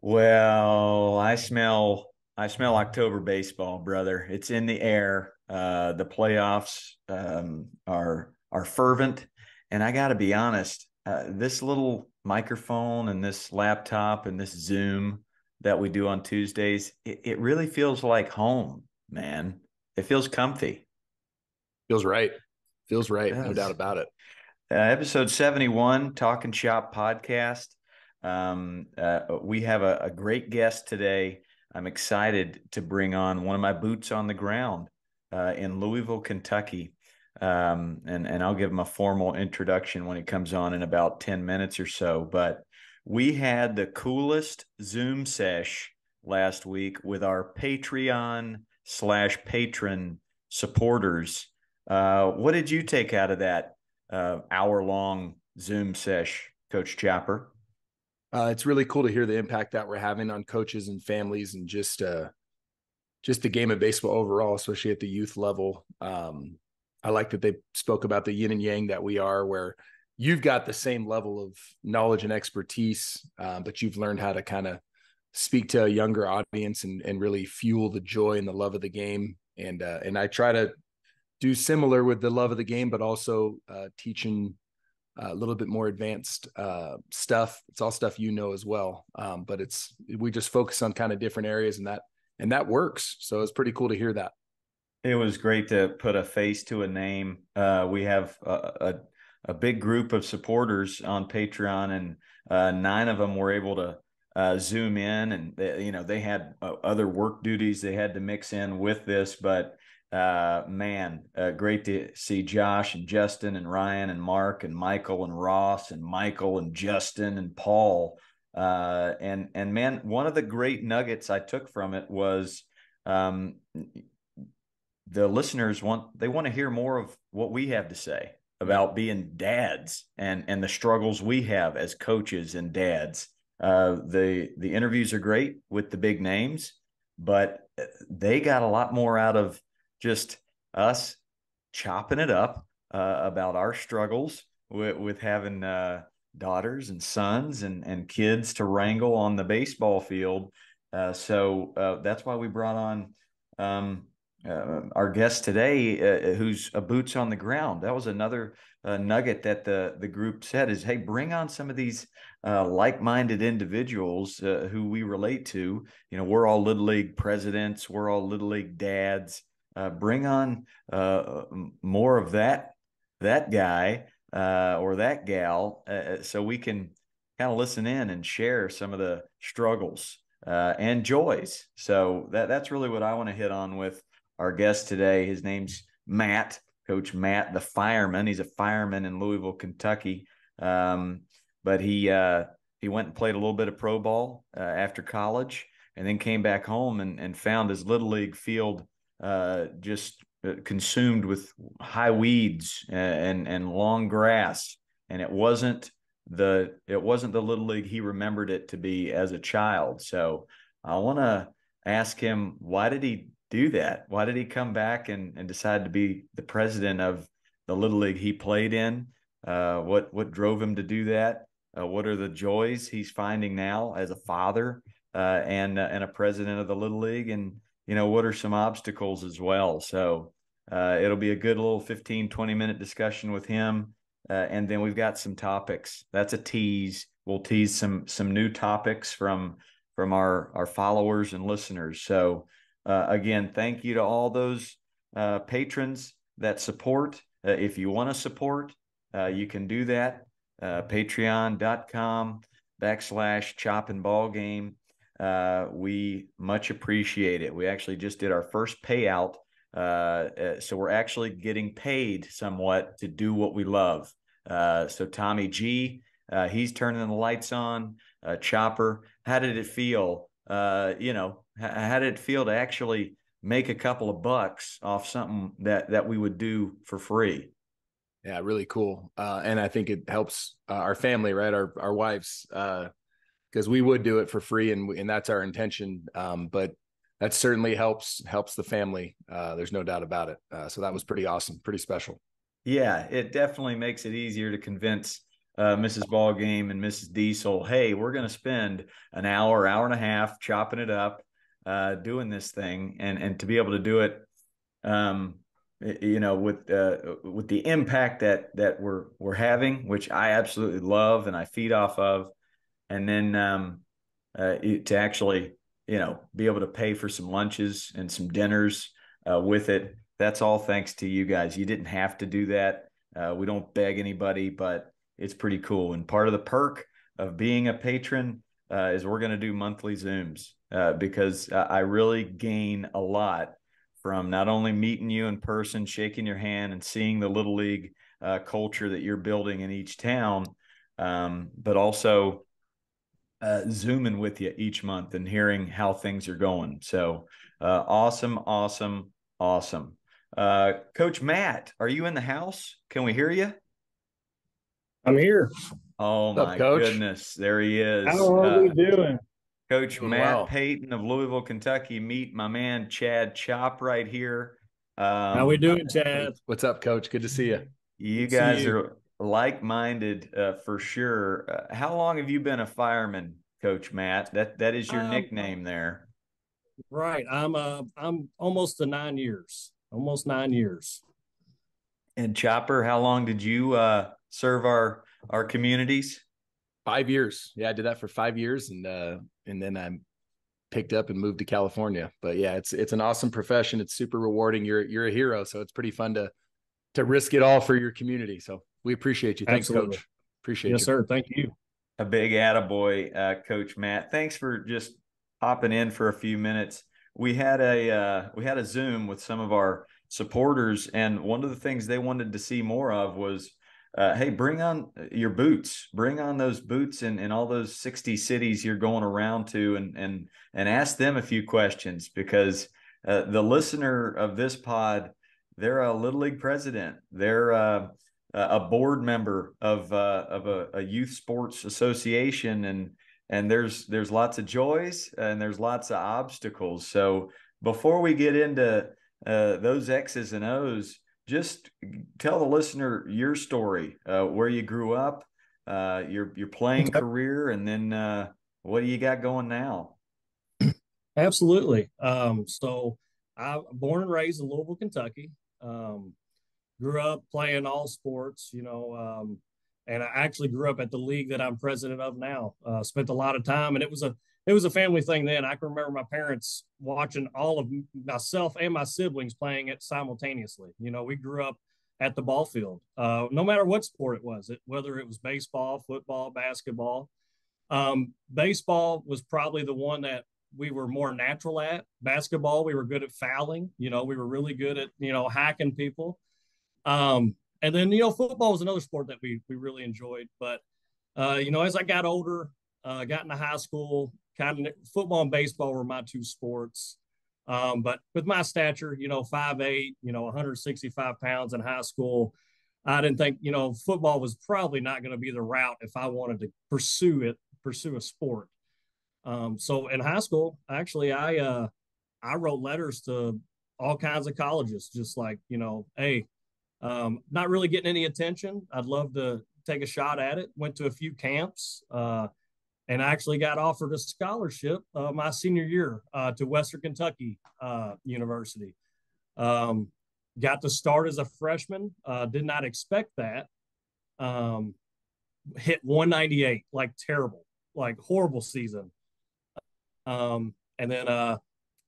Well, I smell October baseball, brother. It's in the air. The playoffs are fervent, and I got to be honest. This little microphone and this laptop and this Zoom that we do on Tuesdays, it really feels like home, man. It feels comfy. Feels right. Feels It right. No doubt does. about it. Episode 71, Talking Shop podcast. We have a great guest today. I'm excited to bring on one of my boots on the ground in Louisville, Kentucky. And I'll give him a formal introduction when he comes on in about 10 minutes or so. But we had the coolest Zoom sesh last week with our Patreon slash patron supporters. What did you take out of that hour long Zoom sesh, Coach Chopper? It's really cool to hear the impact that we're having on coaches and families and just the game of baseball overall, especially at the youth level. I like that they spoke about the yin and yang that we are, where you've got the same level of knowledge and expertise, but you've learned how to kind of speak to a younger audience and really fuel the joy and the love of the game. And I try to do similar with the love of the game, but also teaching a little bit more advanced stuff. It's all stuff as well, but we just focus on kind of different areas, and that works. So it's pretty cool to hear that. It was great to put a face to a name. We have a big group of supporters on Patreon, and nine of them were able to zoom in, and they had other work duties they had to mix in with this. But man, great to see Josh and Justin and Ryan and Mark and Michael and Ross and Michael and Justin and Paul. And man, one of the great nuggets I took from it was. The listeners want to hear more of what we have to say Yep. about being dads and the struggles we have as coaches and dads. The interviews are great with the big names, but they got a lot more out of just us chopping it up about our struggles with having daughters and sons and kids to wrangle on the baseball field. So that's why we brought on our guest today, who's a boots on the ground. That was another nugget that the group said is, hey, bring on some of these like-minded individuals who we relate to. We're all Little League presidents. We're all Little League dads. Bring on more of that guy or that gal so we can kind of listen in and share some of the struggles and joys. So that's really what I want to hit on with our guest today. His name's Matt, Coach Matt, the fireman. He's a fireman in Louisville, Kentucky. But he went and played a little bit of pro ball after college, and then came back home and found his little league field just consumed with high weeds and long grass, and it wasn't the little league he remembered it to be as a child. So I want to ask him, why did he do that? Why did he come back and decide to be the president of the little league he played in? What drove him to do that? What are the joys he's finding now as a father and a president of the little league? And what are some obstacles as well? So it'll be a good little 15-20 minute discussion with him. And then we've got some topics. That's a tease. We'll tease some new topics from our followers and listeners. So again, thank you to all those patrons that support. If you want to support, you can do that. Patreon.com/chop and ball game. We much appreciate it. We actually just did our first payout. So we're actually getting paid somewhat to do what we love. So Tommy G, he's turning the lights on. Chopper, how did it feel? How did it feel to actually make a couple of bucks off something that we would do for free? Yeah, really cool. And I think it helps our family, right? Our wives, because we would do it for free, and that's our intention. But that certainly helps the family. There's no doubt about it. So that was pretty awesome, pretty special. Yeah, it definitely makes it easier to convince Mrs. Ballgame and Mrs. Diesel, hey, we're going to spend an hour, hour and a half chopping it up, doing this thing, and to be able to do it, with the impact that we're having, which I absolutely love and I feed off of, and then to actually be able to pay for some lunches and some dinners with it. That's all thanks to you guys. You didn't have to do that. We don't beg anybody, but it's pretty cool. And part of the perk of being a patron is we're going to do monthly Zooms because I really gain a lot from not only meeting you in person, shaking your hand, and seeing the Little League culture that you're building in each town, but also Zooming with you each month and hearing how things are going. So awesome, awesome, awesome. Coach Matt, are you in the house? Can we hear you? I'm here. Oh What's up, my Coach? goodness, there he is. How are we doing? Coach Doing Matt well. Payton of Louisville, Kentucky. Meet my man Chad Chop right here. How we doing, Chad? What's up, Coach? Good to see you. You Good to see guys you. are like-minded for sure. How long have you been a fireman, Coach Matt? That is your nickname there. Right. I'm almost to 9 years. Almost 9 years. And Chopper, how long did you serve our communities? 5 years. Yeah, I did that for 5 years, and then I picked up and moved to California. But yeah, it's an awesome profession. It's super rewarding. You're a hero, so it's pretty fun to risk it all for your community. So we appreciate you. Thanks, Absolutely. Coach. Appreciate Yes, you. sir. Thank you. A big attaboy, Coach Matt. Thanks for just hopping in for a few minutes. We had a Zoom with some of our supporters, and one of the things they wanted to see more of was, hey, bring on your boots, bring on those boots in all those 60 cities you're going around to, and ask them a few questions, because the listener of this pod, they're a Little League president, they're a board member of a youth sports association, and there's lots of joys and there's lots of obstacles. So before we get into those X's and O's, just tell the listener your story, where you grew up, your playing career, and then what do you got going now? Absolutely. So I'm born and raised in Louisville, Kentucky. Grew up playing all sports, and I actually grew up at the league that I'm president of now. Spent a lot of time, and it was a family thing then. I can remember my parents watching all of myself and my siblings playing it simultaneously. We grew up at the ball field, no matter what sport it was, whether it was baseball, football, basketball. Baseball was probably the one that we were more natural at. Basketball, we were good at fouling. We were really good at, hacking people. And then, football was another sport that we really enjoyed. But, as I got older, got into high school, kind of football and baseball were my two sports. But with my stature, 5'8", 165 pounds in high school, I didn't think, football was probably not going to be the route if I wanted to pursue a sport. So in high school, actually, I wrote letters to all kinds of colleges, just like, hey, not really getting any attention. I'd love to take a shot at it. Went to a few camps, and I actually got offered a scholarship my senior year to Western Kentucky University. Got to start as a freshman. Did not expect that. Hit 198, like terrible, like horrible season. And then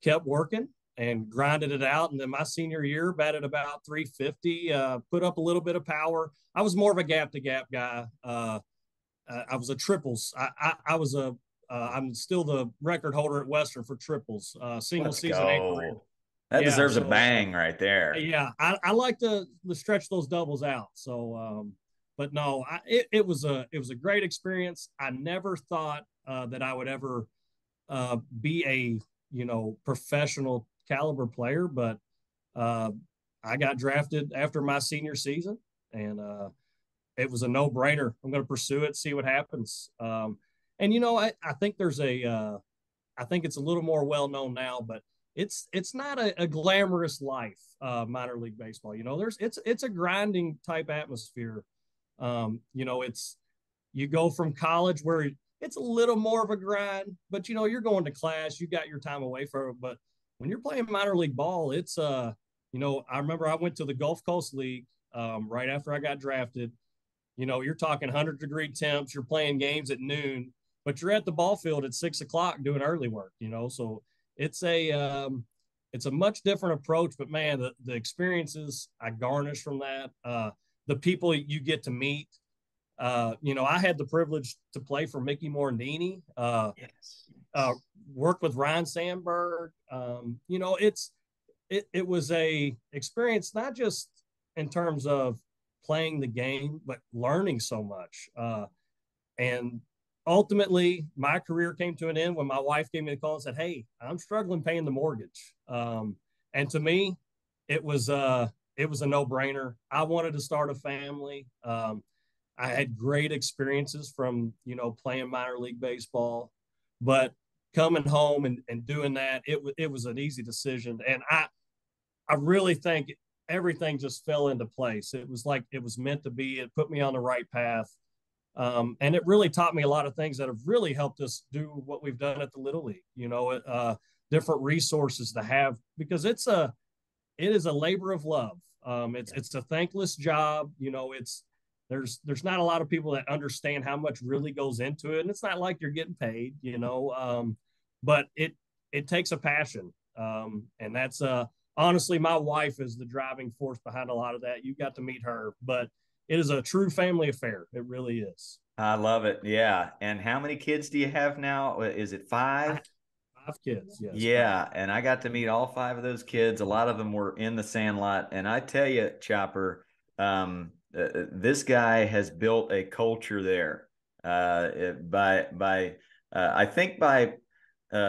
kept working and grinded it out. And then my senior year, batted about 350, put up a little bit of power. I was more of a gap-to-gap guy. I was a triples. I'm still the record holder at Western for triples, single Let's season go. career. That Yeah, deserves a so bang right there. yeah, I like to stretch those doubles out. So, but no, it was a great experience. I never thought that I would ever be a professional caliber player, but I got drafted after my senior season, and it was a no-brainer. I'm going to pursue it, see what happens. And I think I think it's a little more well known now, but it's not a glamorous life, minor league baseball. It's a grinding type atmosphere. you go from college where it's a little more of a grind, but you know, you're going to class, you got your time away from it. But when you're playing minor league ball, it's you know, I remember I went to the Gulf Coast League right after I got drafted. You know, you're talking 100-degree temps, you're playing games at noon, but you're at the ball field at 6 o'clock doing early work, you know. So it's it's a much different approach, but man, the experiences I garnish from that, the people you get to meet. You know, I had the privilege to play for Mickey Morandini, Yes. work with Ryan Sandberg. You know, it was a experience, not just in terms of playing the game, but learning so much. And ultimately, my career came to an end when my wife gave me a call and said, "Hey, I'm struggling paying the mortgage." And to me, it was a no-brainer. I wanted to start a family. I had great experiences from, you know, playing minor league baseball, but coming home and doing that, it was an easy decision. And I really think everything just fell into place. It was like it was meant to be. It put me on the right path. And it really taught me a lot of things that have really helped us do what we've done at the Little League, you know, different resources to have, because it is a labor of love. It's a thankless job. You know, there's not a lot of people that understand how much really goes into it. And it's not like you're getting paid, you know, but it takes a passion. And that's, honestly, my wife is the driving force behind a lot of that. You got to meet her, but it is a true family affair. It really is. I love it. Yeah. And how many kids do you have now? Is it five? 5 kids, yes. Yeah, and I got to meet all five of those kids. A lot of them were in the Sandlot, and I tell you, Chopper, this guy has built a culture there. I think by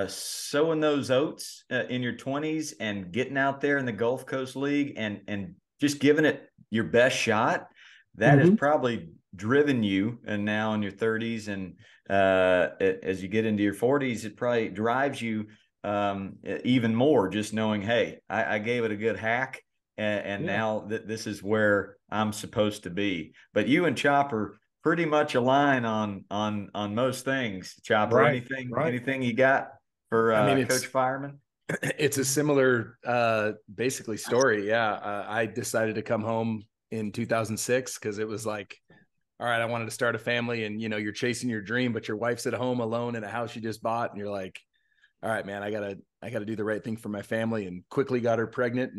sowing those oats in your 20s and getting out there in the Gulf Coast League and just giving it your best shot, that has probably driven you, and now in your 30s and as you get into your 40s, it probably drives you even more, just knowing, hey, I gave it a good hack, and now this is where I'm supposed to be. But you and Chopper pretty much align on most things. Chopper, Right. anything you got for Coach Fireman? It's a similar basically story. Yeah, I decided to come home in 2006 because it was like, all right, I wanted to start a family, and you know, you're chasing your dream, but your wife's at home alone in a house you just bought, and you're like, all right, man, I gotta do the right thing for my family, and quickly got her pregnant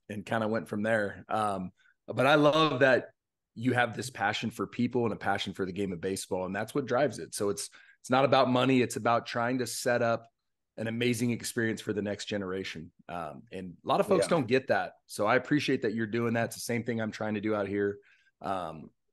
and kind of went from there. But I love that you have this passion for people and a passion for the game of baseball, and that's what drives it. So it's not about money; it's about trying to set up an amazing experience for the next generation. And a lot of folks don't get that, so I appreciate that you're doing that. It's the same thing I'm trying to do out here.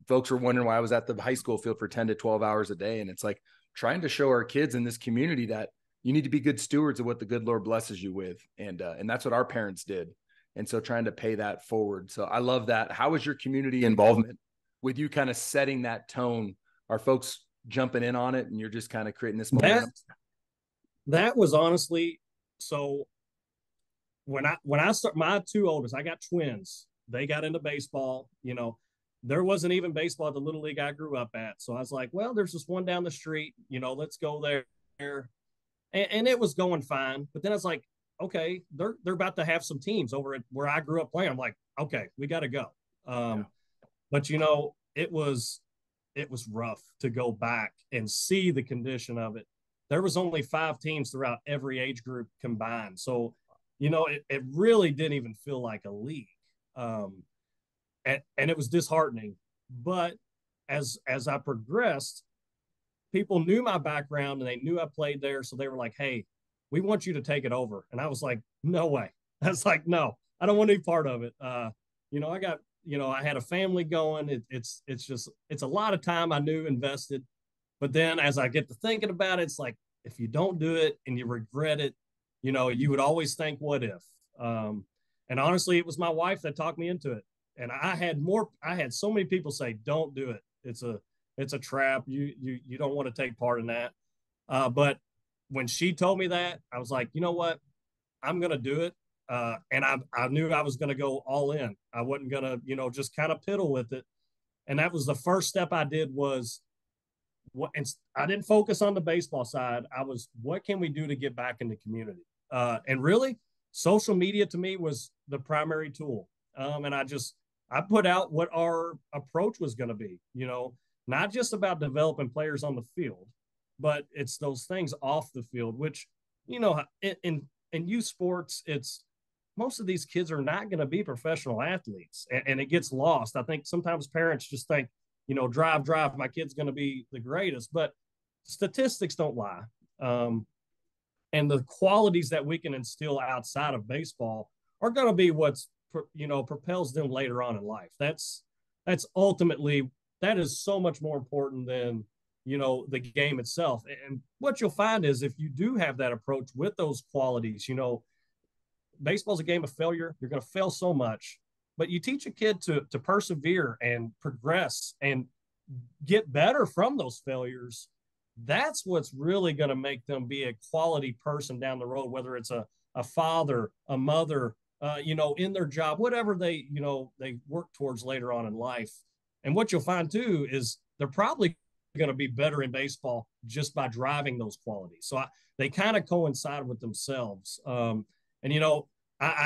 Folks were wondering why I was at the high school field for 10 to 12 hours a day. And it's like trying to show our kids in this community that you need to be good stewards of what the good Lord blesses you with. And that's what our parents did. And so trying to pay that forward. So I love that. How is your community involvement with you kind of setting that tone? Are folks jumping in on it and you're just kind of creating this momentum? That was honestly, so when I start, my 2 oldest, I got twins. They got into baseball, you know. There wasn't even baseball at the Little League I grew up at. So I was like, well, there's this one down the street, you know, let's go there. And it was going fine. But then I was like, okay, they're about to have some teams over at where I grew up playing. I'm like, okay, we got to go. But, you know, it was rough to go back and see the condition of it. There was only 5 teams throughout every age group combined. So, you know, it really didn't even feel like a league. And it was disheartening. But as I progressed, people knew my background and they knew I played there. So they were like, hey, we want you to take it over. And I was like, no way. I was like, no, I don't want to be part of it. You know, I had a family going. It's a lot of time I knew invested. But then as I get to thinking about it, it's like, if you don't do it and you regret it, you know, you would always think, what if? And honestly, it was my wife that talked me into it. And I had so many people say, don't do it. It's a trap. You don't want to take part in that. But when she told me that, I was like, you know what? I'm going to do it. And I knew I was going to go all in. I wasn't going to, you know, just kind of piddle with it. And that was the first step I did, was and I didn't focus on the baseball side. I was, what can we do to get back in the community? And really, social media to me was the primary tool. And I put out what our approach was going to be, not just about developing players on the field, but it's those things off the field, which, in youth sports, it's most of these kids are not going to be professional athletes, and it gets lost. I think sometimes parents just think, drive, my kid's going to be the greatest, but statistics don't lie. And the qualities that we can instill outside of baseball are going to be what's, propels them later on in life. That's ultimately, that is so much more important than, the game itself. And what you'll find is if you do have that approach with those qualities, baseball's a game of failure. You're going to fail so much, but you teach a kid to persevere and progress and get better from those failures. That's what's really going to make them be a quality person down the road, whether it's a father, a mother, in their job, whatever they work towards later on in life. And what you'll find too is they're probably going to be better in baseball just by driving those qualities. So they kind of coincide with themselves. I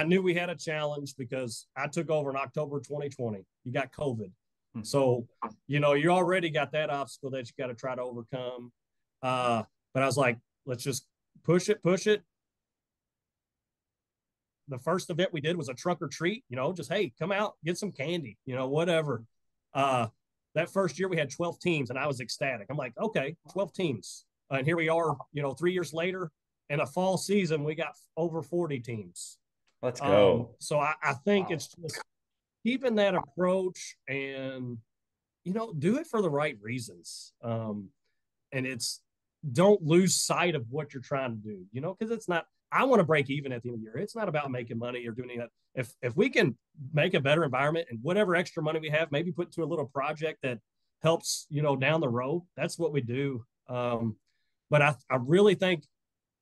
knew we had a challenge because I took over in October 2020. You got COVID. So, you already got that obstacle that you got to try to overcome. But I was like, let's just push it. The first event we did was a truck or treat, just, hey, come out, get some candy, whatever. That first year we had 12 teams and I was ecstatic. I'm like, okay, 12 teams. And here we are, 3 years later in a fall season, we got over 40 teams. Let's go. So I think it's just keeping that approach and, do it for the right reasons. And it's, don't lose sight of what you're trying to do, because it's not, I want to break even at the end of the year. It's not about making money or doing that. If we can make a better environment and whatever extra money we have, maybe put to a little project that helps, down the road, that's what we do. But I really think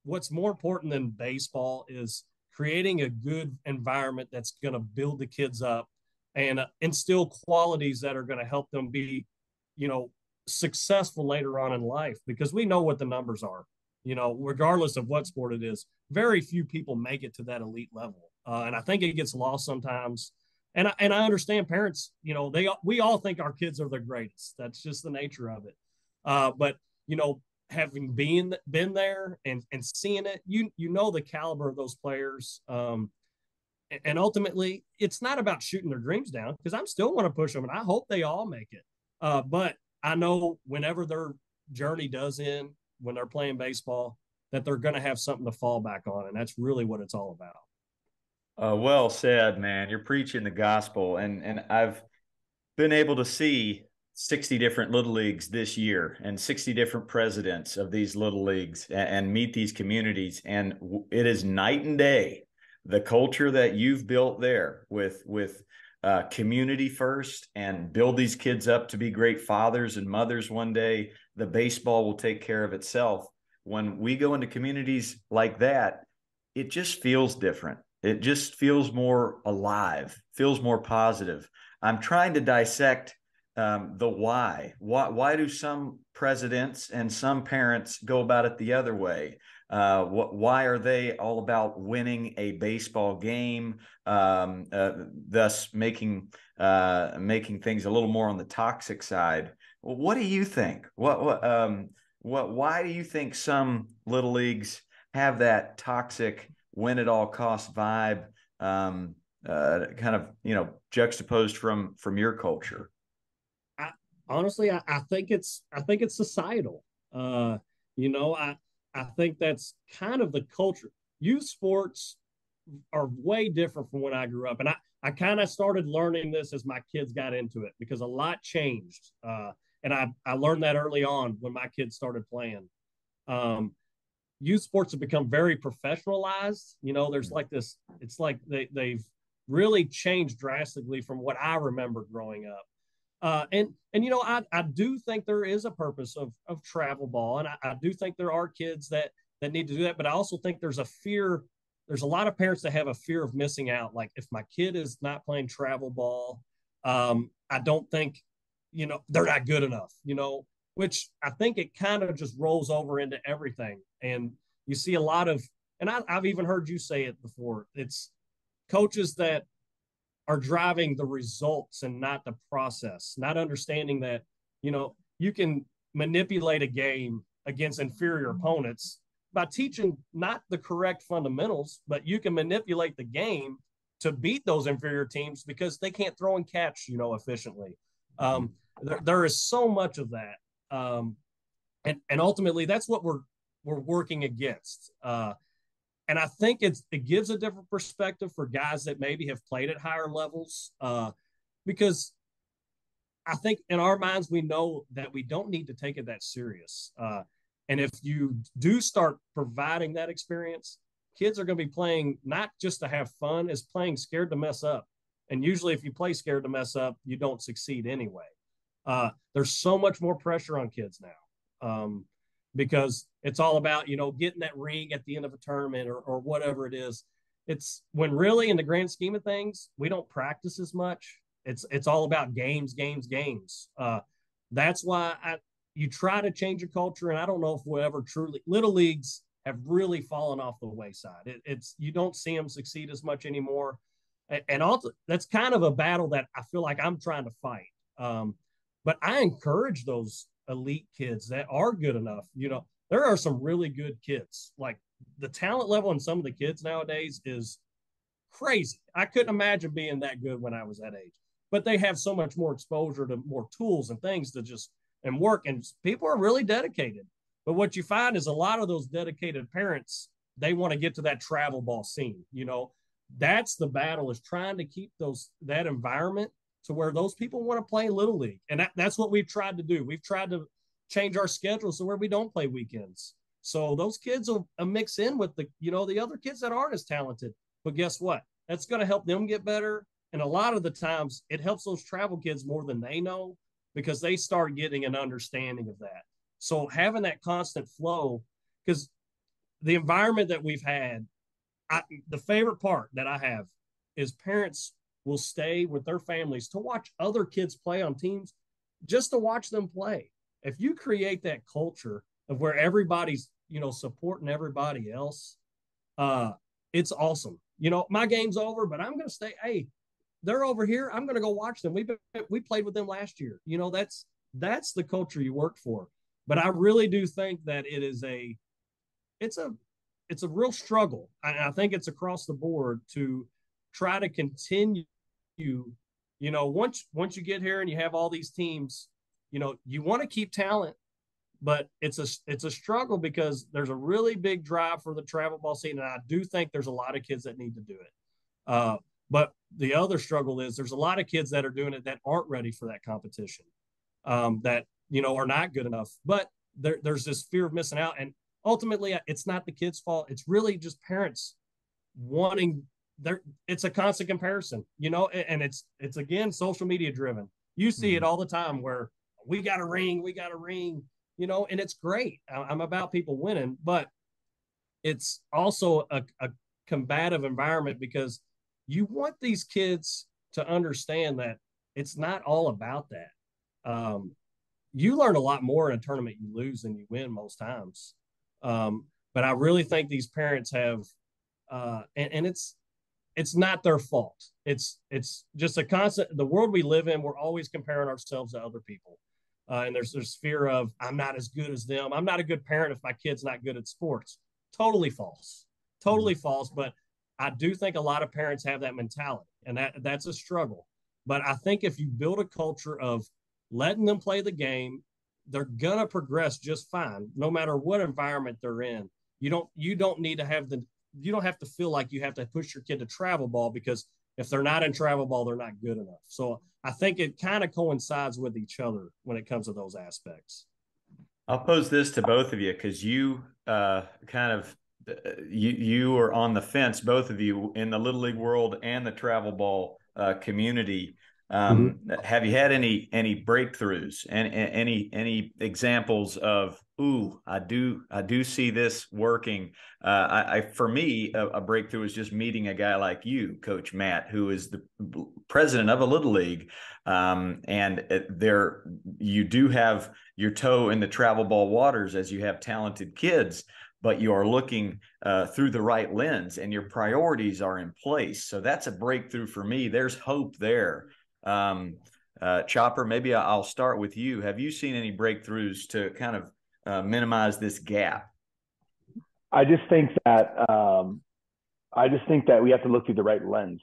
what's more important than baseball is creating a good environment that's going to build the kids up and instill qualities that are going to help them be, successful later on in life, because we know what the numbers are, regardless of what sport it is. Very few people make it to that elite level. And I think it gets lost sometimes. And I understand parents, we all think our kids are the greatest. That's just the nature of it. But, having been there and seeing it, the caliber of those players. And ultimately, it's not about shooting their dreams down, because I still want to push them and I hope they all make it. But I know whenever their journey does end, when they're playing baseball, that they're going to have something to fall back on. And that's really what it's all about. Well said, man. You're preaching the gospel. And I've been able to see 60 different little leagues this year and 60 different presidents of these little leagues and meet these communities. And it is night and day. The culture that you've built there with community first and build these kids up to be great fathers and mothers one day, the baseball will take care of itself. When we go into communities like that, it just feels different. It just feels more alive, feels more positive. I'm trying to dissect the why. Why do some presidents and some parents go about it the other way? Why are they all about winning a baseball game, thus making things a little more on the toxic side? Well, what do you think? Why do you think some little leagues have that toxic, win at all costs vibe, kind of juxtaposed from your culture? Honestly, I think it's societal. I think that's kind of the culture. Youth sports are way different from when I grew up. And I kind of started learning this as my kids got into it, because a lot changed. And I learned that early on when my kids started playing. Youth sports have become very professionalized. There's like this, it's like they've really changed drastically from what I remember growing up. I do think there is a purpose of travel ball. And I do think there are kids that need to do that. But I also think there's a fear. There's a lot of parents that have a fear of missing out. Like, if my kid is not playing travel ball, I don't think, they're not good enough, which I think it kind of just rolls over into everything. And you see a lot of, and I've even heard you say it before, it's coaches that are driving the results and not the process, not understanding that, you can manipulate a game against inferior opponents by teaching not the correct fundamentals, but you can manipulate the game to beat those inferior teams because they can't throw and catch, efficiently. There is so much of that. And ultimately that's what we're working against. And I think it gives a different perspective for guys that maybe have played at higher levels, because I think in our minds we know that we don't need to take it that serious. And if you do start providing that experience, kids are going to be playing not just to have fun, is playing scared to mess up. And usually if you play scared to mess up, you don't succeed anyway. There's so much more pressure on kids now. Because it's all about, getting that ring at the end of a tournament or whatever it is. It's when really in the grand scheme of things, we don't practice as much. It's all about games. That's why you try to change your culture. And I don't know if we'll ever truly, little leagues have really fallen off the wayside. You don't see them succeed as much anymore. And also that's kind of a battle that I feel like I'm trying to fight. But I encourage those elite kids that are good enough. There are some really good kids. Like the talent level in some of the kids nowadays is crazy. I couldn't imagine being that good when I was that age, but they have so much more exposure to more tools and things to just and work. And people are really dedicated. But what you find is a lot of those dedicated parents, they want to get to that travel ball scene. That's the battle, is trying to keep that environment to where those people want to play Little League. And that's what we've tried to do. We've tried to change our schedule so where we don't play weekends. So those kids will mix in with the other kids that aren't as talented. But guess what? That's going to help them get better. And a lot of the times it helps those travel kids more than they know, because they start getting an understanding of that. So having that constant flow, because the environment that we've had, the favorite part that I have is parents will stay with their families to watch other kids play on teams, just to watch them play. If you create that culture of where everybody's, supporting everybody else, it's awesome. My game's over, but I'm going to stay. Hey, they're over here. I'm going to go watch them. We played with them last year. That's the culture you work for. But I really do think that it's a real struggle. I think it's across the board to try to continue. Once you get here and you have all these teams, you want to keep talent, but it's a struggle because there's a really big drive for the travel ball scene, and I do think there's a lot of kids that need to do it. But the other struggle is there's a lot of kids that are doing it that aren't ready for that competition, that are not good enough. But there's this fear of missing out, and ultimately, it's not the kids' fault. It's really just parents wanting. It's a constant comparison, and it's again social media driven. You see it all the time where we got a ring, and it's great. I'm about people winning, but it's also a combative environment because you want these kids to understand that it's not all about that. You learn a lot more in a tournament you lose than you win most times. But I really think these parents have, and it's not their fault. It's just a constant. The world we live in, we're always comparing ourselves to other people, and there's fear of I'm not as good as them. I'm not a good parent if my kid's not good at sports. Totally false. Totally false. But I do think a lot of parents have that mentality, and that's a struggle. But I think if you build a culture of letting them play the game, they're gonna progress just fine, no matter what environment they're in. You don't need to have you don't have to feel like you have to push your kid to travel ball, because if they're not in travel ball, they're not good enough. So I think it kind of coincides with each other when it comes to those aspects. I'll pose this to both of you, because you you are on the fence, both of you, in the Little League world and the travel ball community. Have you had any breakthroughs and any examples of, ooh, I do see this working? For me, a breakthrough is just meeting a guy like you, Coach Matt, who is the president of a little league, and there you do have your toe in the travel ball waters as you have talented kids, but you are looking through the right lens and your priorities are in place. So that's a breakthrough for me. There's hope there. Chopper, maybe I'll start with you. Have you seen any breakthroughs to kind of minimize this gap? I just think that we have to look through the right lens.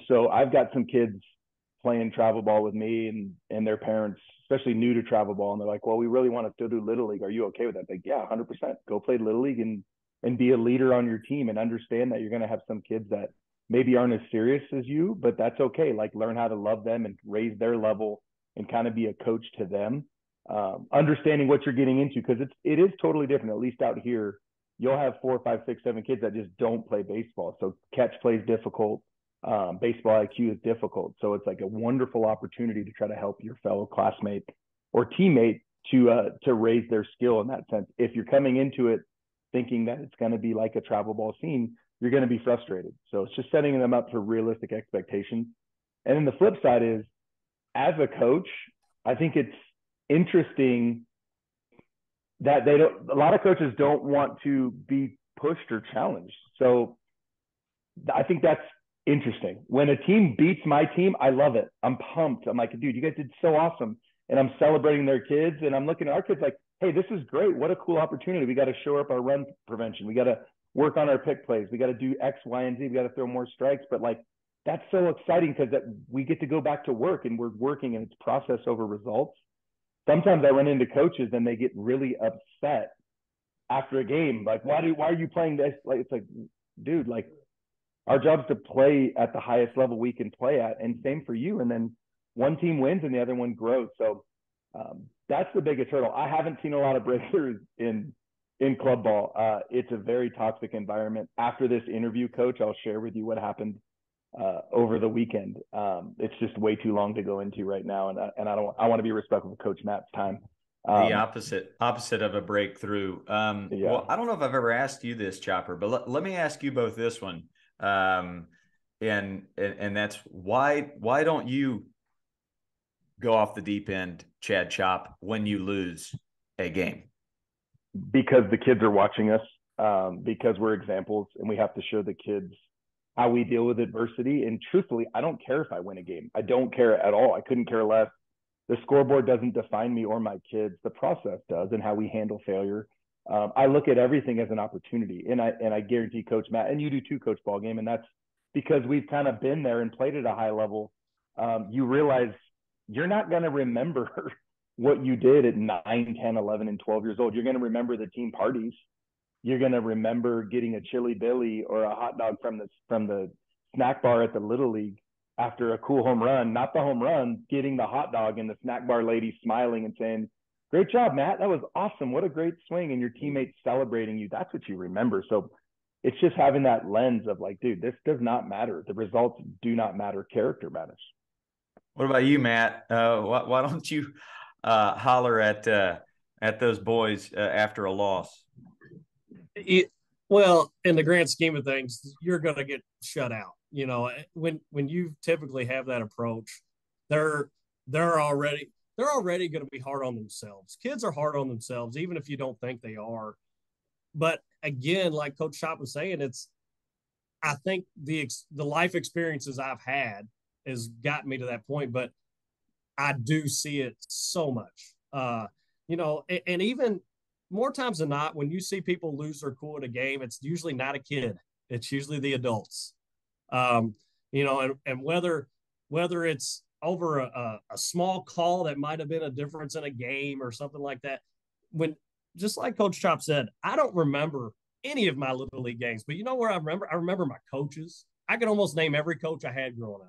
So I've got some kids playing travel ball with me and their parents, especially new to travel ball, and they're like, "Well, we really want to still do little league. Are you okay with that?" Like, yeah, 100%. Go play little league and be a leader on your team, and understand that you're going to have some kids that maybe aren't as serious as you, but that's okay. Like, learn how to love them and raise their level and kind of be a coach to them. Understanding what you're getting into, because it is totally different. At least out here, you'll have 4, 5, 6, 7 kids that just don't play baseball. So catch play is difficult. Baseball IQ is difficult. So it's like a wonderful opportunity to try to help your fellow classmate or teammate to raise their skill in that sense. If you're coming into it thinking that it's going to be like a travel ball scene, you're going to be frustrated. So it's just setting them up for realistic expectations. And then the flip side is, as a coach, I think it's interesting that a lot of coaches don't want to be pushed or challenged. So I think that's interesting. When a team beats my team, I love it. I'm pumped. I'm like, dude, you guys did so awesome. And I'm celebrating their kids. And I'm looking at our kids like, hey, this is great. What a cool opportunity. We got to shore up our run prevention. We got to work on our pick plays. We got to do X, Y, and Z. We got to throw more strikes. But like, that's so exciting because that we get to go back to work and we're working, and it's process over results. Sometimes I run into coaches and they get really upset after a game. Like, why are you playing this? Like, it's like, dude, like, our job is to play at the highest level we can play at, and same for you. And then one team wins and the other one grows. So that's the biggest hurdle. I haven't seen a lot of breakthroughs in club ball. It's a very toxic environment. After this interview, Coach, I'll share with you what happened over the weekend. It's just way too long to go into right now, and I want to be respectful of Coach Matt's time. The opposite of a breakthrough. Yeah. Well, I don't know if I've ever asked you this, Chopper, but let me ask you both this one. And that's why don't you go off the deep end, Chad Chop, when you lose a game? Because the kids are watching us, because we're examples, and we have to show the kids how we deal with adversity. And truthfully, I don't care if I win a game. I don't care at all. I couldn't care less. The scoreboard doesn't define me or my kids. The process does, and how we handle failure. I look at everything as an opportunity, and I guarantee Coach Matt, and you do too, Coach Ballgame, and that's because we've kind of been there and played at a high level. You realize you're not going to remember what you did at 9, 10, 11, and 12 years old. You're going to remember the team parties. You're going to remember getting a chili billy or a hot dog from the snack bar at the Little League after a cool home run, not the home run, getting the hot dog and the snack bar lady smiling and saying, "Great job, Matt. That was awesome. What a great swing." And your teammates celebrating you. That's what you remember. So it's just having that lens of like, dude, this does not matter. The results do not matter. Character matters. What about you, Matt? Why don't you holler at those boys after a loss? Well, in the grand scheme of things, you're going to get shut out. You know, when you typically have that approach, they're already going to be hard on themselves. Kids are hard on themselves, even if you don't think they are. But again, like Coach Shop was saying, I think the life experiences I've had has gotten me to that point. But I do see it so much, you know, and even more times than not, when you see people lose their cool at a game, it's usually not a kid. It's usually the adults. You know, and whether it's over a small call that might have been a difference in a game or something like that. When, just like Coach Chop said, I don't remember any of my Little League games, but you know where I remember? I remember my coaches. I can almost name every coach I had growing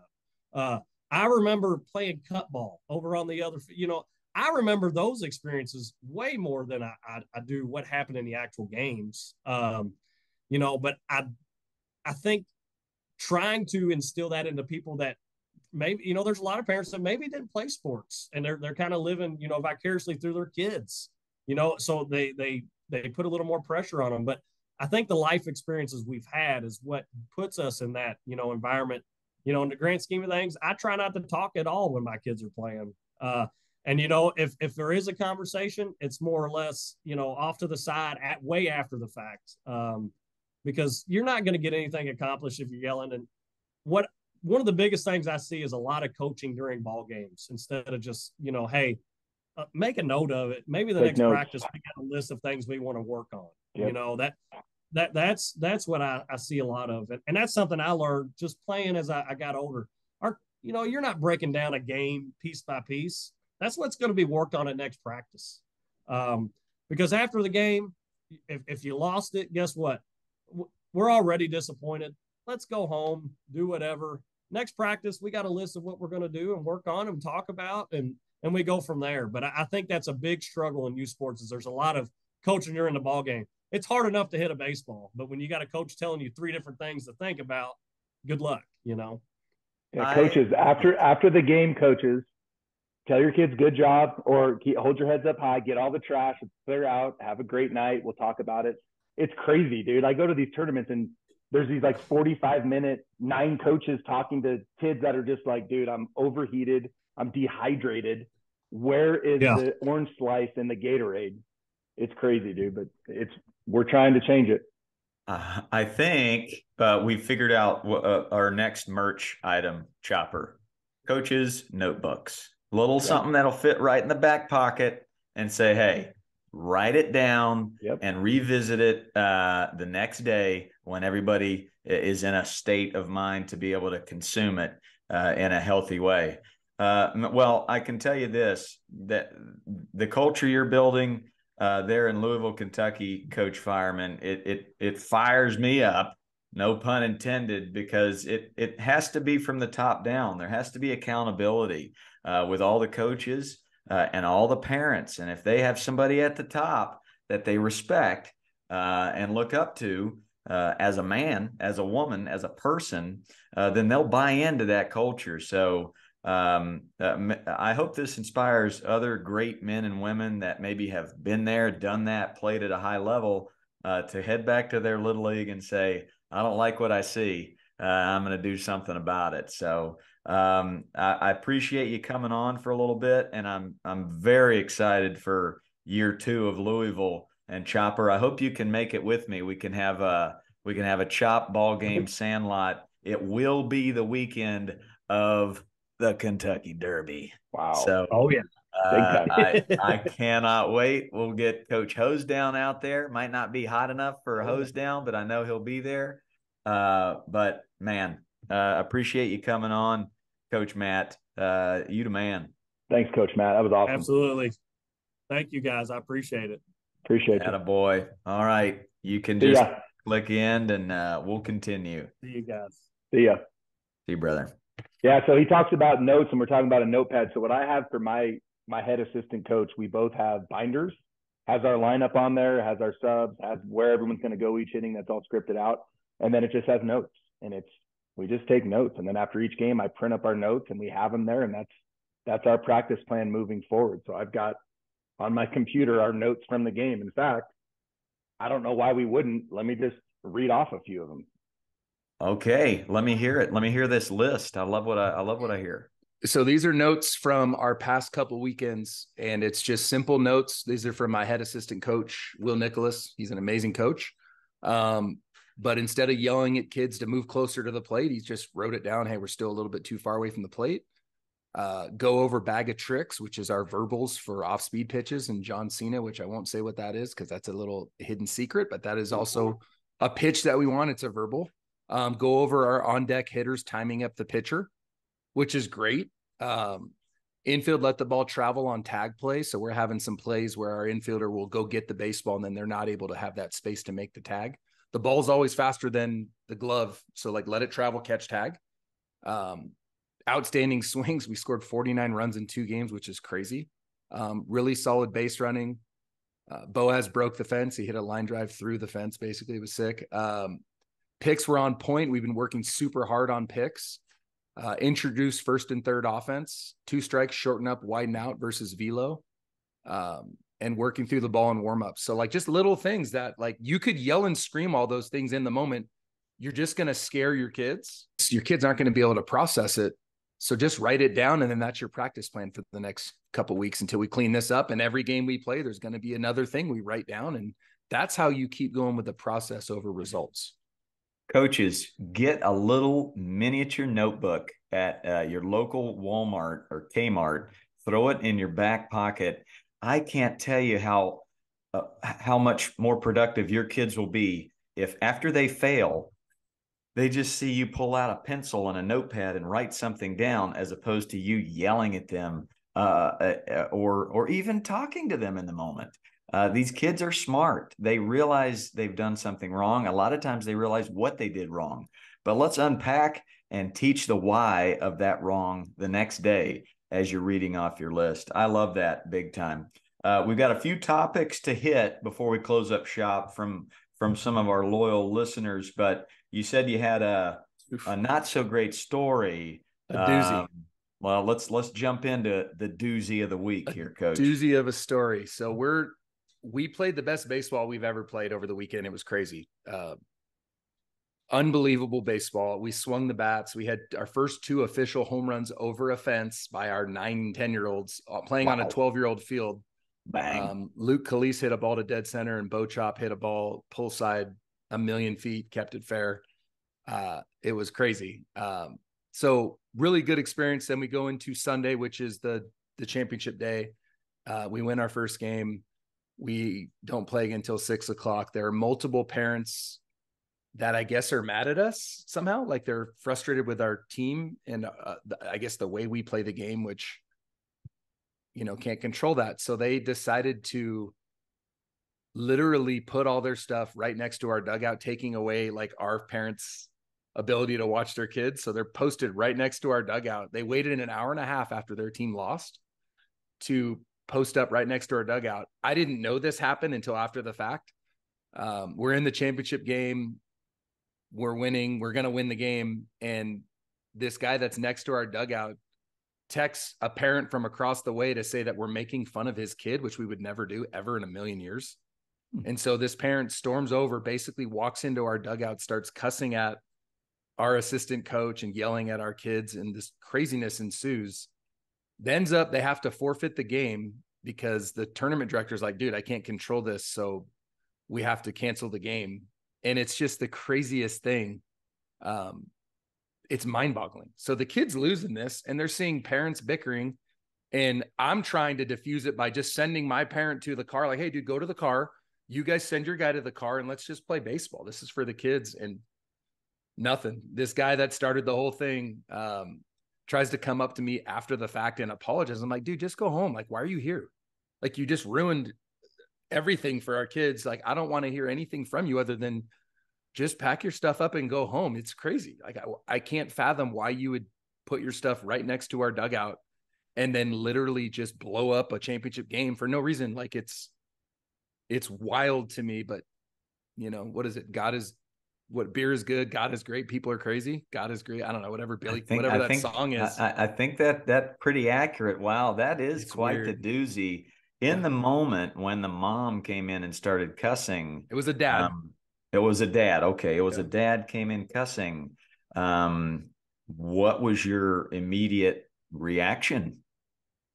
up. I remember playing cut ball over on the other, you know, I remember those experiences way more than I do what happened in the actual games. You know, but I think trying to instill that into people that maybe, there's a lot of parents that maybe didn't play sports and they're kind of living, vicariously through their kids, so they put a little more pressure on them. But I think the life experiences we've had is what puts us in that, environment. In the grand scheme of things, I try not to talk at all when my kids are playing. And if there is a conversation, it's more or less, off to the side way after the fact, because you're not going to get anything accomplished if you're yelling. And one of the biggest things I see is a lot of coaching during ball games instead of just, hey, make a note of it. Maybe the Take next notes. practice we got a list of things we want to work on. Yep. That's what I see a lot of, and that's something I learned just playing as I got older. You're not breaking down a game piece by piece. That's what's going to be worked on at next practice. Because after the game, if you lost it, guess what? We're already disappointed. Let's go home, do whatever. Next practice, we got a list of what we're going to do and work on and talk about, and we go from there. But I think that's a big struggle in youth sports is there's a lot of coaching during the ball game. It's hard enough to hit a baseball, but when you got a coach telling you 3 different things to think about, good luck, Yeah, coaches, after the game, coaches, tell your kids good job, or hold your heads up high, get all the trash, clear out, have a great night. We'll talk about it. It's crazy, dude. I go to these tournaments and there's these like 45-minute 9 coaches talking to kids that are just like, dude, I'm overheated. I'm dehydrated. Where is the orange slice and the Gatorade? It's crazy, dude, but we're trying to change it. I think we figured out our next merch item, Chopper. Coaches' notebooks. Little something that'll fit right in the back pocket and say, hey, write it down and revisit it the next day when everybody is in a state of mind to be able to consume it in a healthy way. Well, I can tell you this, that the culture you're building there in Louisville, Kentucky, Coach Fireman, it fires me up, no pun intended, because it has to be from the top down. There has to be accountability with all the coaches and all the parents. And if they have somebody at the top that they respect and look up to as a man, as a woman, as a person, then they'll buy into that culture. So I hope this inspires other great men and women that maybe have been there, done that, played at a high level to head back to their little league and say, I don't like what I see. I'm going to do something about it. So I appreciate you coming on for a little bit, and I'm very excited for year 2 of Louisville. And Chopper, I hope you can make it with me. We can have a chop ball game sandlot. It will be the weekend of the Kentucky Derby. Wow. So, I cannot wait. We'll get Coach Hose Down out there. Might not be hot enough for a Hose Down, but I know he'll be there. But man, appreciate you coming on, Coach Matt. You the man. Thanks, Coach Matt. That was awesome. Absolutely. Thank you, guys. I appreciate it. Appreciate you. Attaboy. All right. You can just click end and we'll continue. See you guys. See ya. See you, brother. Yeah, so he talks about notes, and we're talking about a notepad. So what I have for my head assistant coach, we both have binders, has our lineup on there, has our subs, has where everyone's going to go each inning. That's all scripted out. And then it just has notes, and we just take notes. And then after each game, I print up our notes and we have them there. And that's our practice plan moving forward. So I've got on my computer our notes from the game. In fact, I don't know why we wouldn't. Let me just read off a few of them. Okay, let me hear it. Let me hear this list. I love what I hear. So these are notes from our past couple weekends, and it's just simple notes. These are from my head assistant coach, Will Nicholas. He's an amazing coach. But instead of yelling at kids to move closer to the plate, he just wrote it down. Hey, we're still a little bit too far away from the plate. Go over bag of tricks, which is our verbals for off-speed pitches, and John Cena, which I won't say what that is because that's a little hidden secret, but that is also a pitch that we want. It's a verbal. Go over our on-deck hitters timing up the pitcher, which is great. Infield, let the ball travel on tag play. So we're having some plays where our infielder will go get the baseball and then they're not able to have that space to make the tag. The ball's always faster than the glove. So like let it travel, catch tag. Outstanding swings. We scored 49 runs in 2 games, which is crazy. Really solid base running. Boaz broke the fence. He hit a line drive through the fence. Basically, it was sick. Picks were on point. We've been working super hard on picks. Introduce first and third offense, 2 strikes, shorten up, widen out versus velo, and working through the ball in warm-ups. So like just little things that like you could yell and scream all those things in the moment. You're just going to scare your kids. Your kids aren't going to be able to process it. So just write it down, and then that's your practice plan for the next couple of weeks until we clean this up. And every game we play, there's going to be another thing we write down. And that's how you keep going with the process over results. Coaches, get a little miniature notebook at your local Walmart or Kmart. Throw it in your back pocket. I can't tell you how much more productive your kids will be if after they fail, they just see you pull out a pencil and a notepad and write something down, as opposed to you yelling at them or even talking to them in the moment. These kids are smart. They realize they've done something wrong. A lot of times they realize what they did wrong. But let's unpack and teach the why of that wrong the next day as you're reading off your list. I love that big time. We've got a few topics to hit before we close up shop from some of our loyal listeners, but you said you had a not so great story. A doozy. Well, let's jump into the doozy of the week here, Coach. Doozy of a story. So we played the best baseball we've ever played over the weekend. It was crazy. Unbelievable baseball. We swung the bats. We had our first 2 official home runs over a fence by our 9 and 10-year-olds playing on a 12-year-old field. Bang. Luke Calise hit a ball to dead center, and Bo Chop hit a ball pull side 1,000,000 feet, kept it fair. It was crazy. So really good experience. Then we go into Sunday, which is the championship day. We win our first game. We don't play again until 6:00. There are multiple parents that I guess are mad at us somehow. Like they're frustrated with our team and I guess the way we play the game, which, can't control that. So they decided to literally put all their stuff right next to our dugout, taking away like our parents' ability to watch their kids. So they're posted right next to our dugout. They waited an hour and a half after their team lost to post up right next to our dugout. I didn't know this happened until after the fact. We're in the championship game. We're winning. We're going to win the game. And this guy that's next to our dugout texts a parent from across the way to say that we're making fun of his kid, which we would never do ever in a million years. And so this parent storms over, basically walks into our dugout, starts cussing at our assistant coach and yelling at our kids, and this craziness ensues. Ends up they have to forfeit the game because the tournament director's like, dude, I can't control this, so we have to cancel the game. And it's just the craziest thing. It's mind-boggling. So the kids losing this, and they're seeing parents bickering, and I'm trying to diffuse it by just sending my parent to the car, like, hey, dude, go to the car. You guys send your guy to the car and let's just play baseball. This is for the kids. And nothing. This guy that started the whole thing tries to come up to me after the fact and apologize. I'm like, dude, just go home. Like, why are you here? Like, you just ruined everything for our kids. Like, I don't want to hear anything from you other than just pack your stuff up and go home. It's crazy. Like, I can't fathom why you would put your stuff right next to our dugout and then literally just blow up a championship game for no reason. Like, it's wild to me, but what is it? Beer is good. God is great. People are crazy. God is great. I don't know, whatever that song is. I think that's pretty accurate. Wow. That is It's quite weird. the doozy. In the moment when the mom came in and started cussing, It was a dad. It was a dad. Okay. It was a dad came in cussing. What was your immediate reaction?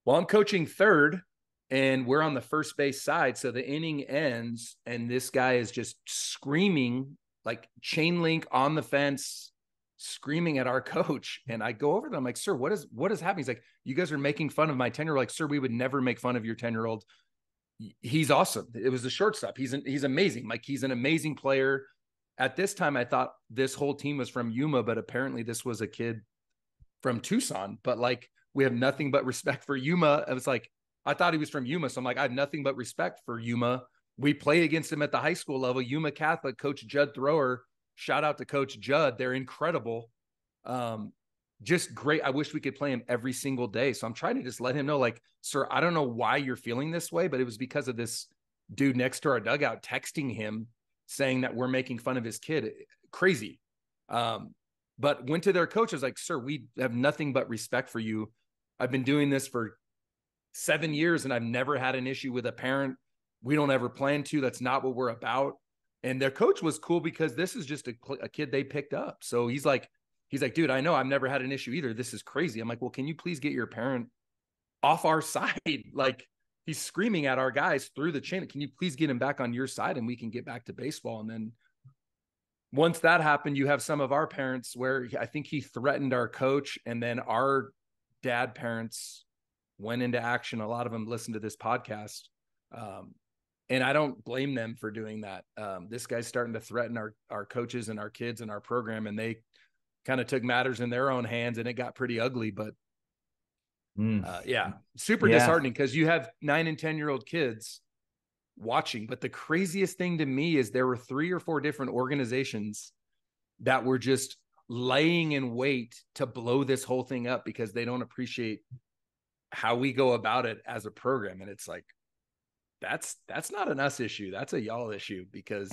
Well, I'm coaching third and we're on the first base side. So the inning ends and this guy is just screaming, like chain link on the fence, screaming at our coach. And I go over there. I'm like, sir, what is happening? He's like, you guys are making fun of my 10-year-old. Like, sir, we would never make fun of your 10-year-old. He's awesome. It was the shortstop. He's amazing. Like, he's an amazing player. At this time, I thought this whole team was from Yuma, but apparently this was a kid from Tucson. But like, we have nothing but respect for Yuma. I was like, I thought he was from Yuma. So I'm like, I have nothing but respect for Yuma. We play against him at the high school level. Yuma Catholic, Coach Judd Thrower. Shout out to Coach Judd. They're incredible. Just great. I wish we could play him every single day. So I'm trying to just let him know, like, sir, I don't know why you're feeling this way, but it was because of this dude next to our dugout texting him saying that we're making fun of his kid. Crazy. but went to their coach. I was like, sir, we have nothing but respect for you. I've been doing this for 7 years and I've never had an issue with a parent. We don't ever plan to. That's not what we're about. And their coach was cool because this is just a kid they picked up. So he's like, dude, I know I've never had an issue either. This is crazy. I'm like, well, can you please get your parent off our side? Like, he's screaming at our guys through the chain. Can you please get him back on your side and we can get back to baseball? And then once that happened, you have some of our parents where I think he threatened our coach, and then our dad parents went into action. A lot of them listen to this podcast. And I don't blame them for doing that. This guy's starting to threaten our coaches and our kids and our program, and they kind of took matters in their own hands, and it got pretty ugly. But super disheartening because you have 9 and 10-year-old kids watching. But the craziest thing to me is there were 3 or 4 different organizations that were just laying in wait to blow this whole thing up because they don't appreciate how we go about it as a program. And it's like, that's not an us issue. That's a y'all issue, because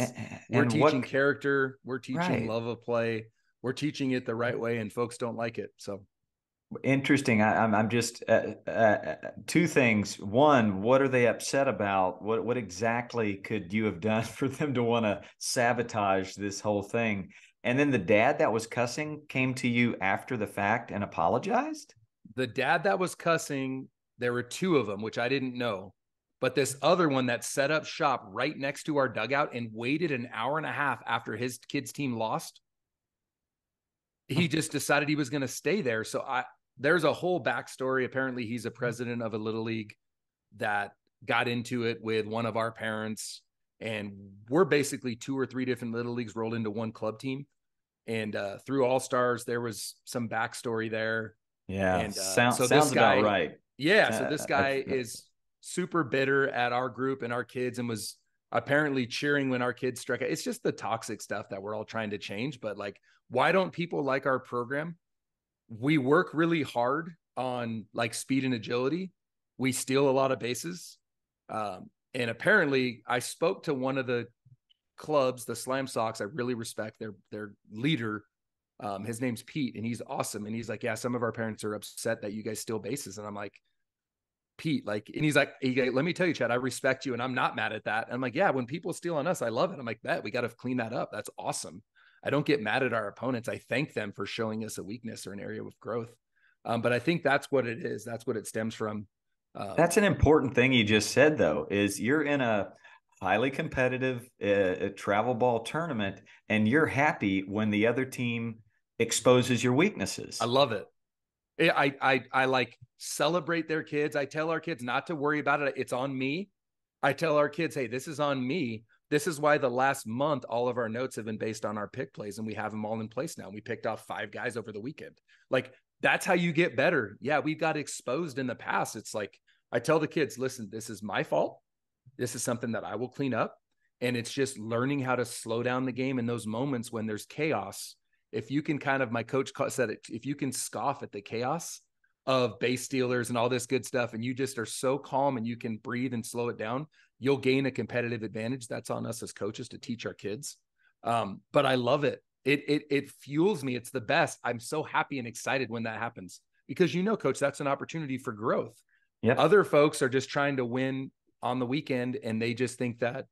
we're teaching character. We're teaching love of play. We're teaching it the right way, and folks don't like it. So interesting. I'm just 2 things. One, what are they upset about? What exactly could you have done for them to want to sabotage this whole thing? And then the dad that was cussing came to you after the fact and apologized? The dad that was cussing, there were 2 of them, which I didn't know. But this other one that set up shop right next to our dugout and waited an hour and a half after his kid's team lost, he just decided he was going to stay there. So there's a whole backstory. Apparently he's a president of a little league that got into it with one of our parents, and we're basically 2 or 3 different little leagues rolled into one club team. And through All Stars, there was some backstory there. Yeah. And sounds this guy, about right. Yeah. So this guy is super bitter at our group and our kids, and was apparently cheering when our kids struck out. It's just the toxic stuff that we're all trying to change. But like, why don't people like our program? We work really hard on like speed and agility. We steal a lot of bases. And apparently I spoke to one of the clubs, the Slam Sox. I really respect their leader. His name's Pete, and he's awesome. And he's like, yeah, some of our parents are upset that you guys steal bases. And I'm like, Pete, like, and he's like, let me tell you, Chad, I respect you, and I'm not mad at that. And I'm like, yeah, when people steal on us, I love it. I'm like, we got to clean that up. That's awesome. I don't get mad at our opponents. I thank them for showing us a weakness or an area of growth. But I think that's what it is. That's what it stems from. That's an important thing you just said, though, is you're in a highly competitive travel ball tournament, and you're happy when the other team exposes your weaknesses. I love it. I like celebrate their kids. I tell our kids not to worry about it. It's on me. I tell our kids, hey, this is on me. This is why the last month, all of our notes have been based on our pick plays, and we have them all in place now. We picked off 5 guys over the weekend. Like, that's how you get better. Yeah, we got exposed in the past. It's like, I tell the kids, listen, this is my fault. This is something that I will clean up. And it's just learning how to slow down the game in those moments when there's chaos. If you can kind of, my coach said it, if you can scoff at the chaos of base stealers and all this good stuff, and you just are so calm and you can breathe and slow it down, you'll gain a competitive advantage. That's on us as coaches to teach our kids. But I love it. It fuels me. It's the best. I'm so happy and excited when that happens, because, coach, that's an opportunity for growth. Yep. Other folks are just trying to win on the weekend, and they just think that,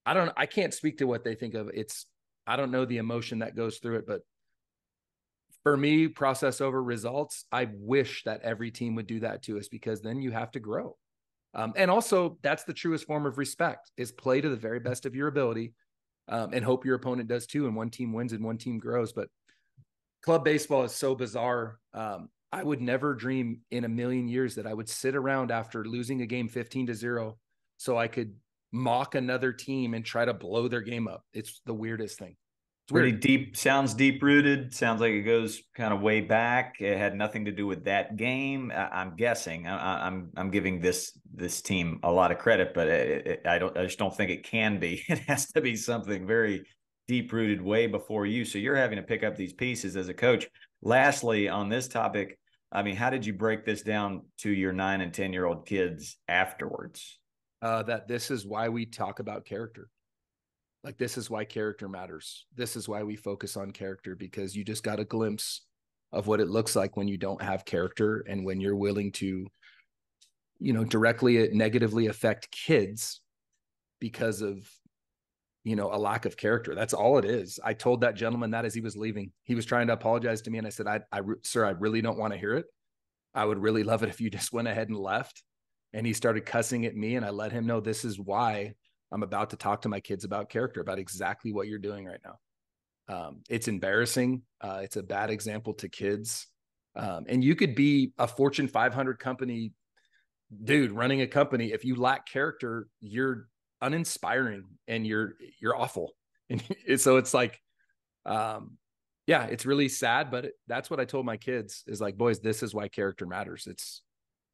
I can't speak to what they think of. I don't know the emotion that goes through it, but for me, process over results. I wish that every team would do that to us, because then you have to grow. And also, that's the truest form of respect, is play to the very best of your ability, and hope your opponent does too. And one team wins and one team grows. But club baseball is so bizarre. I would never dream in a million years that I would sit around after losing a game 15-0 so I could mock another team and try to blow their game up. It's the weirdest thing. Pretty deep, sounds deep rooted. Sounds like it goes kind of way back. It had nothing to do with that game. I'm guessing. I'm giving this team a lot of credit, but I just don't think it can be. It has to be something very deep rooted way before you. So you're having to pick up these pieces as a coach. Lastly, on this topic, I mean, how did you break this down to your 9 and 10-year-old kids afterwards? That this is why we talk about character. Like, this is why character matters. This is why we focus on character, because you just got a glimpse of what it looks like when you don't have character, and when you're willing to, directly negatively affect kids because of, a lack of character. That's all it is. I told that gentleman that as he was leaving. He was trying to apologize to me, and I said, sir, I really don't want to hear it. I would really love it if you just went ahead and left. And he started cussing at me, and I let him know, this is why I'm about to talk to my kids about character, about exactly what you're doing right now. It's embarrassing. It's a bad example to kids. And you could be a Fortune 500 company dude running a company. If you lack character, you're uninspiring and you're awful. And so it's like, it's really sad, but that's what I told my kids is like, boys, this is why character matters. It's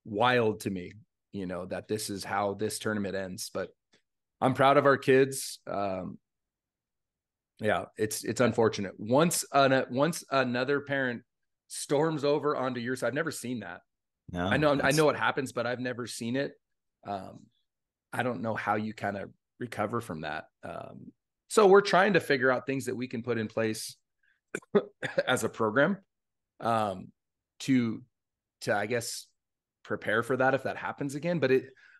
wild to me, that this is how this tournament ends, but I'm proud of our kids. It's unfortunate. Once another parent storms over onto your side, I've never seen that. No, I know it happens, but I've never seen it. I don't know how you kind of recover from that. So we're trying to figure out things that we can put in place as a program, to I guess prepare for that if that happens again. But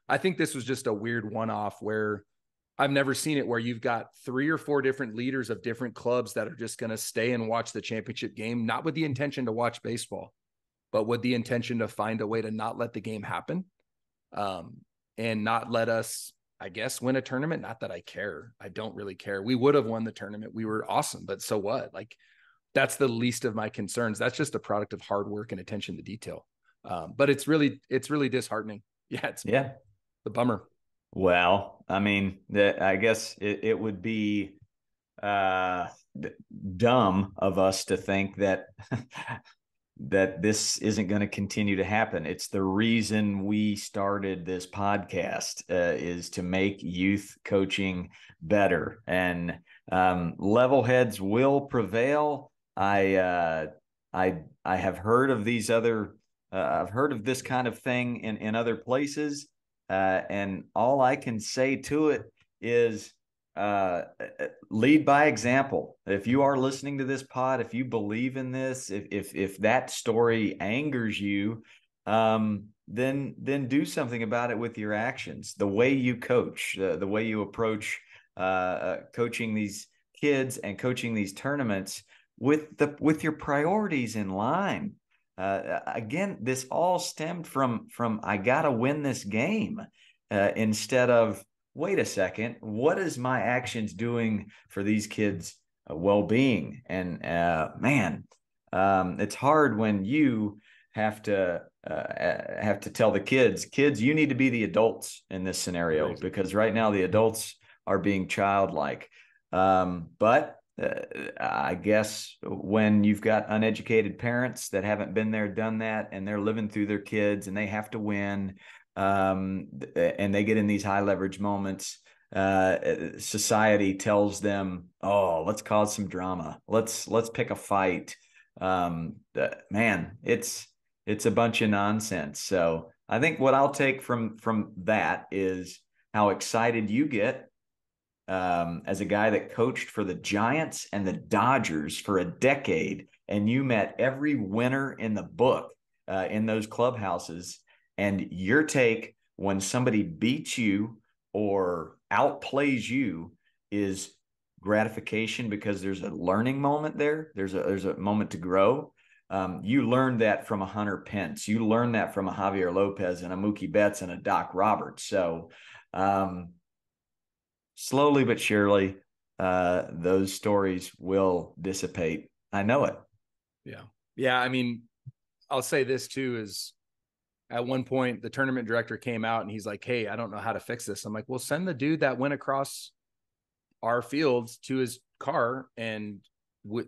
I think this was just a weird one-off where I've never seen it, where you've got 3 or 4 different leaders of different clubs that are just going to stay and watch the championship game, not with the intention to watch baseball, but with the intention to find a way to not let the game happen, and not let us, I guess, win a tournament. Not that I care. I don't really care. We would have won the tournament. We were awesome, but so what? Like, that's the least of my concerns. That's just a product of hard work and attention to detail. But it's really disheartening. It's the bummer. Well, I mean, I guess it would be dumb of us to think that that this isn't going to continue to happen. It's the reason we started this podcast, is to make youth coaching better, and level heads will prevail. I have heard of these other. I've heard of this kind of thing in other places, and all I can say to it is, lead by example. If you are listening to this pod, if you believe in this, if that story angers you, then do something about it with your actions. The way you coach, the way you approach coaching these kids and coaching these tournaments with your priorities in line. Again, this all stemmed from I gotta win this game, instead of, wait a second, what is my actions doing for these kids' well-being? And it's hard when you have to tell the kids, you need to be the adults in this scenario, Right. because right now the adults are being childlike. But I guess when you've got uneducated parents that haven't been there, done that, and they're living through their kids and they have to win, and they get in these high leverage moments, society tells them, oh, let's cause some drama. Let's pick a fight. Man, it's a bunch of nonsense. So I think what I'll take from that is how excited you get, as a guy that coached for the Giants and the Dodgers for a decade, and you met every winner in the book, in those clubhouses. And your take when somebody beats you or outplays you is gratification, because there's a learning moment there. There's a moment to grow. You learned that from a Hunter Pence. You learned that from a Javier Lopez and a Mookie Betts and a Doc Roberts. So slowly but surely, those stories will dissipate. I know it. Yeah. I mean, I'll say this too, is at one point the tournament director came out and he's like, hey, I don't know how to fix this. I'm like, well, send the dude that went across our fields to his car, and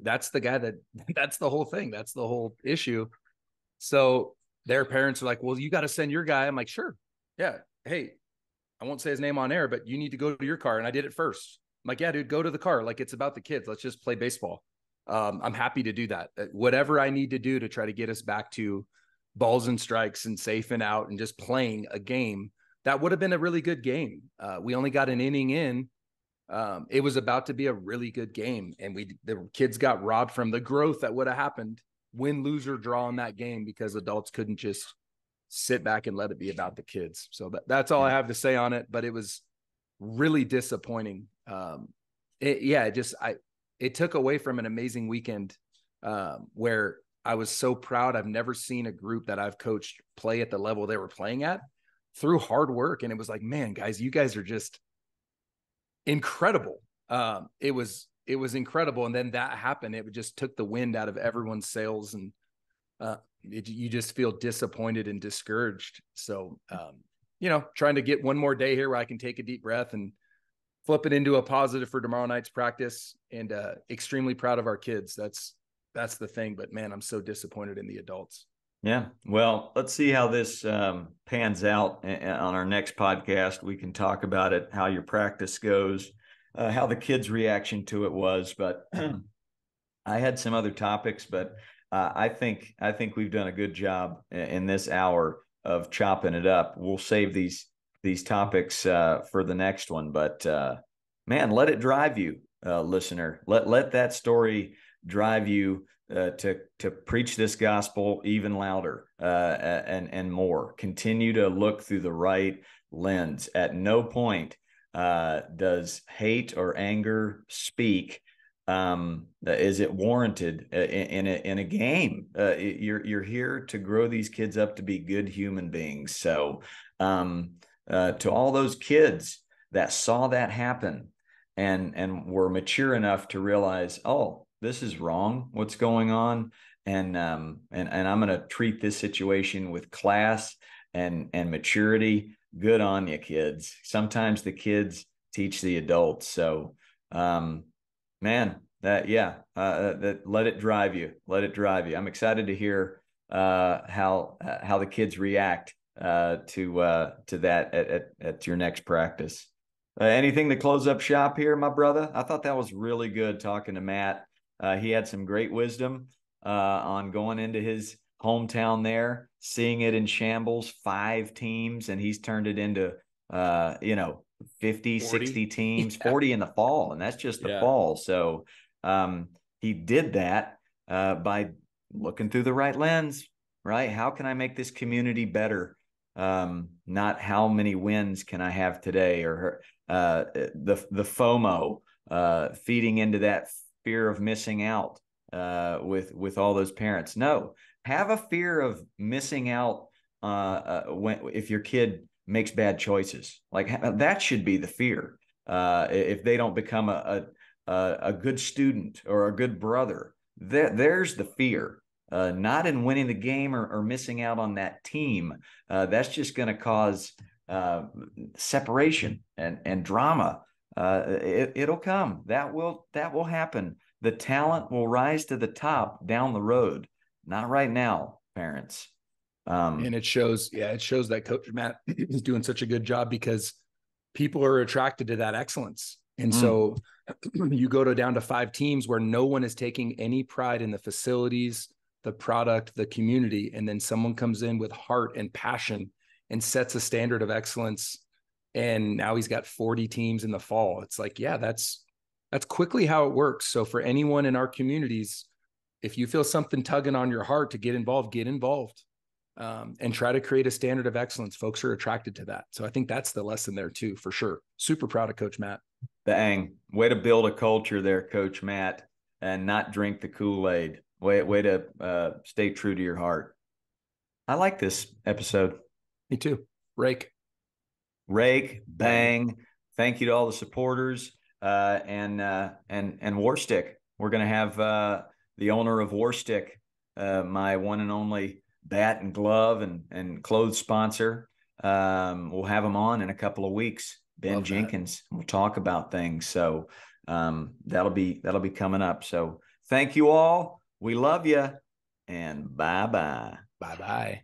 that's the guy that's the whole thing. That's the whole issue. So their parents are like, well, you got to send your guy. I'm like, sure. Yeah. Hey, I won't say his name on air, but you need to go to your car. And I did it first. I'm like, yeah, dude, go to the car. Like, it's about the kids. Let's just play baseball. I'm happy to do that. Whatever I need to do to try to get us back to balls and strikes and safe and out and just playing a game, that would have been a really good game. We only got an inning in, It was about to be a really good game, and the kids got robbed from the growth that would have happened, win, lose, or draw in that game, because adults couldn't just sit back and let it be about the kids. So that's all I have to say on it. But it was really disappointing. It took away from an amazing weekend where I was so proud. I've never seen a group that I've coached play at the level they were playing at through hard work. And it was like, man, guys, you guys are just incredible. It was incredible. And then that happened. It just took the wind out of everyone's sails, and you just feel disappointed and discouraged. So, trying to get one more day here where I can take a deep breath and flip it into a positive for tomorrow night's practice, and extremely proud of our kids. That's the thing. But man, I'm so disappointed in the adults. Yeah. Well, let's see how this pans out on our next podcast. We can talk about it, how your practice goes, how the kids' reaction to it was. But I had some other topics, but I think we've done a good job in this hour of chopping it up. We'll save these topics for the next one. But man, let it drive you, listener. Let that story drive you to preach this gospel even louder and more. Continue to look through the right lens. At no point does hate or anger speak. Is it warranted in a game? You're here to grow these kids up to be good human beings. So to all those kids that saw that happen and were mature enough to realize, oh, this is wrong, what's going on, and I'm going to treat this situation with class and maturity. Good on you, kids. Sometimes the kids teach the adults. So man, let it drive you. Let it drive you. I'm excited to hear how the kids react to that at your next practice. Anything to close up shop here, my brother? I thought that was really good talking to Matt. He had some great wisdom on going into his hometown there, seeing it in shambles, 5 teams, and he's turned it into 50, 40. 60 teams, 40 in the fall, and that's just the fall. So he did that by looking through the right lens, right? How can I make this community better? Not how many wins can I have today, or the FOMO feeding into that fear of missing out with all those parents. No, have a fear of missing out if your kid makes bad choices. Like that should be the fear. If they don't become a good student or a good brother, there's the fear. Not in winning the game or missing out on that team. That's just going to cause separation and drama. It'll come. That will happen. The talent will rise to the top down the road. Not right now, parents. And it shows that Coach Matt is doing such a good job because people are attracted to that excellence. And so you go down to 5 teams where no one is taking any pride in the facilities, the product, the community. And then someone comes in with heart and passion and sets a standard of excellence. And now he's got 40 teams in the fall. It's like, yeah, that's quickly how it works. So for anyone in our communities, if you feel something tugging on your heart to get involved, and try to create a standard of excellence. Folks are attracted to that. So I think that's the lesson there too, for sure. Super proud of Coach Matt. Dang, way to build a culture there, Coach Matt, and not drink the Kool-Aid. Way to stay true to your heart. I like this episode. Me too. Rake, bang. Thank you to all the supporters and Warstick. We're going to have the owner of Warstick, my one and only bat and glove and clothes sponsor. We'll have him on in a couple of weeks. Ben Jenkins. We'll talk about things. So that'll be coming up. So thank you all. We love you, and bye-bye. Bye-bye.